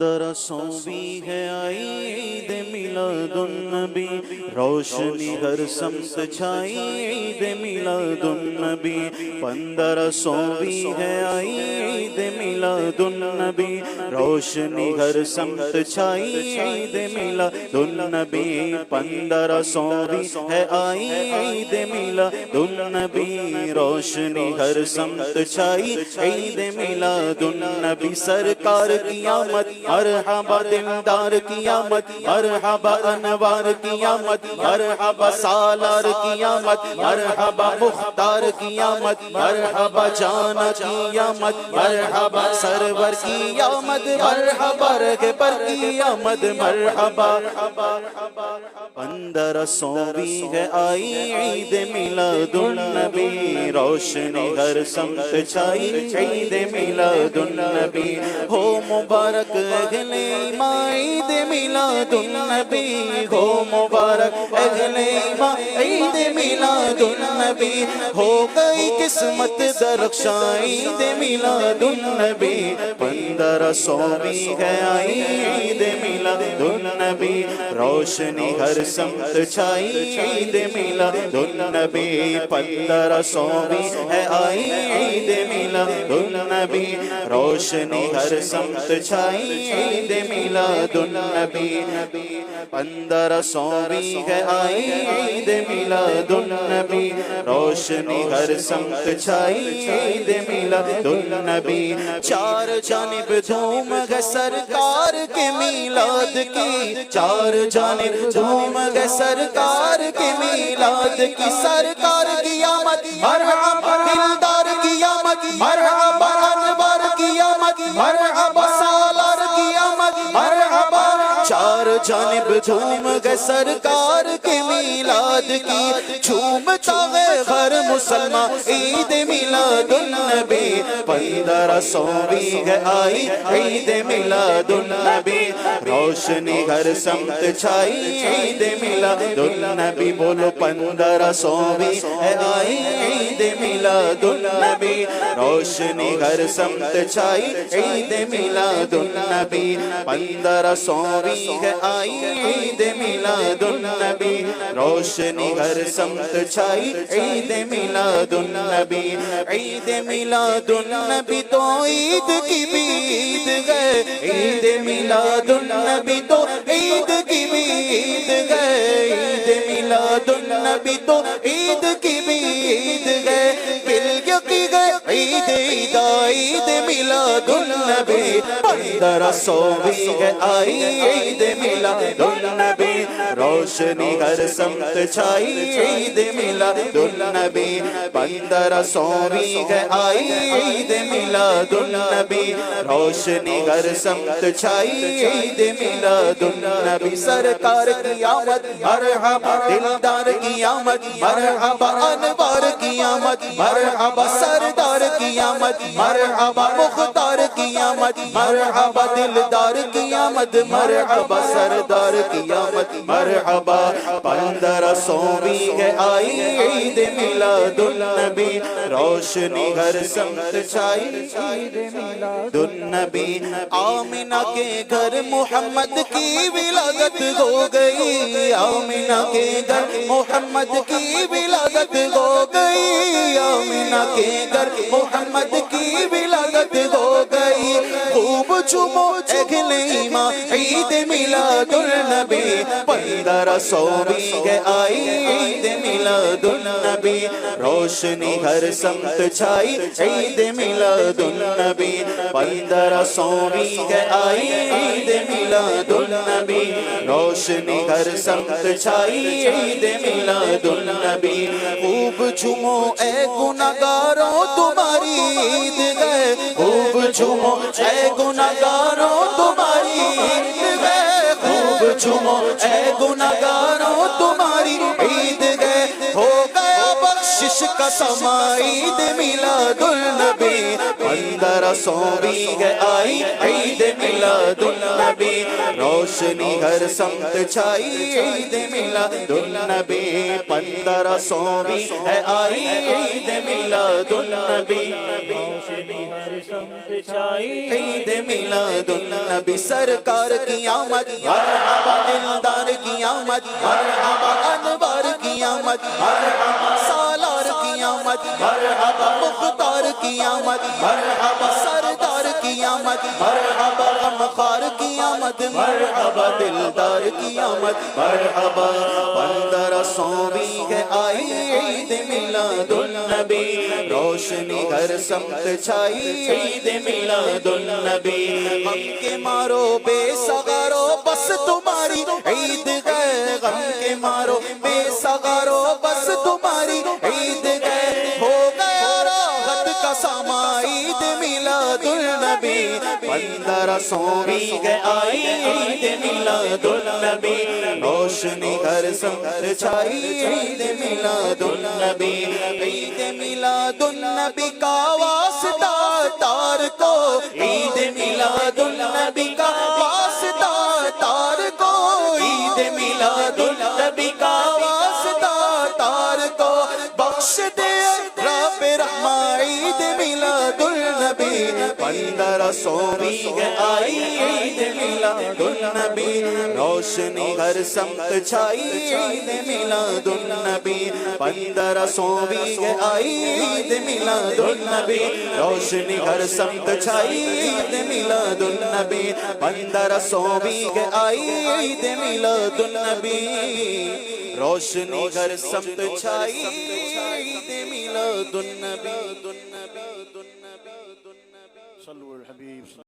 درسوں بھی ہے آئی عید میلاد النبی، روشنی ہر سمت چھائی عید میلاد النبی۔ 1500 ہے آئی عید میلاد النبی، روشنی ہر سمت چھائی عید میلاد النبی۔ 1500 ہے آئی عید میلاد النبی، روشنی ہر سمت چھائی عید میلاد النبی۔ سرکار کی آمد مرحبا، دلدار کی آمد مرحبا، انوار کی آمد مرحبا، سالار کی آمد مرحبا، مختار کی آمد مرحبا، جانا کی آمد مرحبا، سرور کی آمد مرحبا، رہبر کی آمد مرحبا۔ 1500 ہے آئی عید میلاد النبی، روشنی ہر سمت چھائی عید میلاد النبی۔ ہو مبارک اہل ایمان عید میلاد النبی، ہو مبارک اہل ایمان عید میلاد النبی۔ ہو گئی قسمت درخشاں عید میلاد النبی۔ 1500 ہے آئی عید میلاد النبی، روشنی ہر سمت چھائی عید میلاد النبی۔ 1500 ہے آئی عید میلاد النبی، روشنی ہر سمت چھائی عید میلاد النبی۔ 1500 ہے آئی عید میلاد النبی، روشنی ہر سمت چھائی عید میلاد النبی۔ چار جانب دھوم ہے سرکار کے میلاد کی، چار جانب دھوم ہے سرکار کے میلاد کی۔ سرکار کی آمد مرحبا، دلدار کی آمد مرحبا، انوار کی آمد مرحبا، سالار کی آمد مرحبا۔ چار جانب جھوم گئے سرکار کے میلاد کی، جھومتا ہے ہر مسلمان عید میلاد النبی۔ 1500 ہے آئی عید میلاد النبی، روشنی ہر سمت چھائی عید میلاد النبی۔ بولو 1500 ہے آئی عید میلاد النبی، روشنی ہر سمت چھائی عید میلاد النبی۔ 1500 ہے آئی عید میلاد النبی، روشنی ہر سمت چھائی عید میلاد النبی۔ عید میلاد النبی تو عید کی بھی عید ہے، عید میلاد النبی تو عید کی بھی عید ہے، عید میلاد النبی تو عید کی بھی عید ہے۔ بالیقین عید عیدا عید میلاد النبی۔ 1500 ہے آئی عید میلاد النبی، روشنی ہر سمت چھائی عید میلاد النبی۔ 1500 ہے آئی عید میلاد النبی، روشنی ہر سمت چھائی عید میلاد النبی۔ سرکار کی آمد مرحبا، دلدار کی آمد مرحبا، انوار کی آمد مرحبا، سردار کی آمد مرحبا، مختار کی آمد مرحبا، دلدار کی آمد مرحبا، سردار کی آمد مرحبا۔ 1500 ہے آئی عید میلاد النبی، روشنی ہر سمت چھائی عید میلاد النبی۔ آمنہ کے گھر محمد کی ولادت ہو گئی، آمنہ کے گھر محمد کی ولادت ہو گئی، آمنہ کے گھر محمد کی ولادت ہو گئی۔ خوب جھومو اہل ایمان عید میلاد النبی۔ 1500 ہے آئی عید میلاد النبی، روشنی ہر سمت چھائی عید میلاد النبی۔ 1500 ہے آئی عید میلاد النبی، روشنی ہر سمت چھائی عید میلاد النبی۔ خوب جھومو اے گناہگاروں تمہاری عید ہے، خوب جھومو اے گناہگاروں تمہاری عید ہے، خوب جھومو اے گناہگاروں تمہاری عید ہے۔ ہو گیا بخشش کا سما عید میلاد النبی۔ 1520 آئی عید میلاد النبی روشنی ہر سمت چھائی عید میلاد النبی 1520 آئی عید میلاد النبی روشنی ہر سمت چھائی عید میلاد النبی سرکار کی آمد مرحبا دلدار کی آمد مرحبا انوار کی آمد مرحبا سالار کی آمد مرحبا مختار کی آمد مرحبا سردار کی آمد مرحبا غمخوار کی آمد مرحبا دلدار کی آمد مرحبا 1520 آئی عید میلاد النبی روشنی ہر سمت چھائی عید میلاد النبی غم کے مارو بے سغارو بس تمہاری عید گئے غم کے مارو بے سغارو بس تمہاری عید گئے ہو گیا راحت کا ساما عید میلاد النبی 1520 آئی عید میلاد النبی روشنی ہر سمت چھائی عید میلاد النبی عید میلاد النبی کا واسطہ تار کو عید میلاد النبی کا واسطہ تار کو عید میلاد النبی کا واسطہ تار کو بخش دے رب رحمہ عید میلاد النبی 1520 آئی عید میلاد النبی روشنی ہر سمت چھائی عید میلاد النبی 1520 آئی عید میلاد النبی روشنی ہر سمت چھائی عید میلاد النبی 1520 آئی عید میلاد النبی روشنی ہر سمت چھائی عید میلاد النبی صلو الحبیب